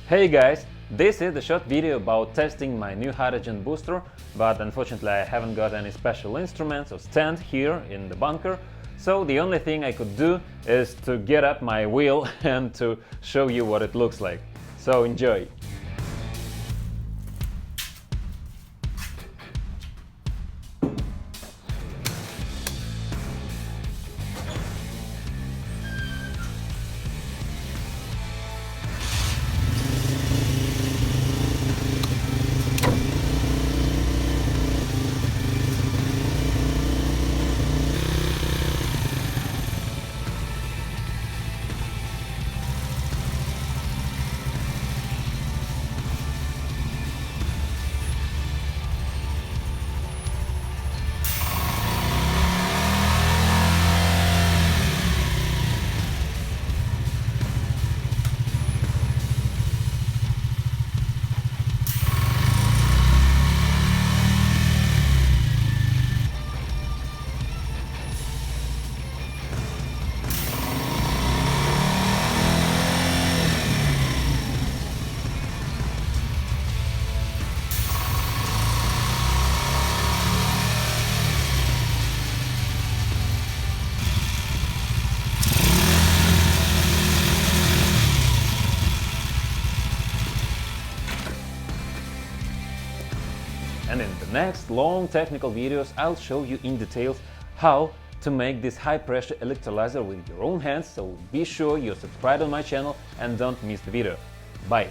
Hey guys, this is the short video about testing my new hydrogen booster, but unfortunately I haven't got any special instruments or stand here in the bunker, so the only thing I could do is to get up my wheel and to show you what it looks like. So enjoy! And in the next long technical videos I'll show you in details how to make this high pressure electrolyzer with your own hands, so be sure you're subscribed on my channel and don't miss the video. Bye!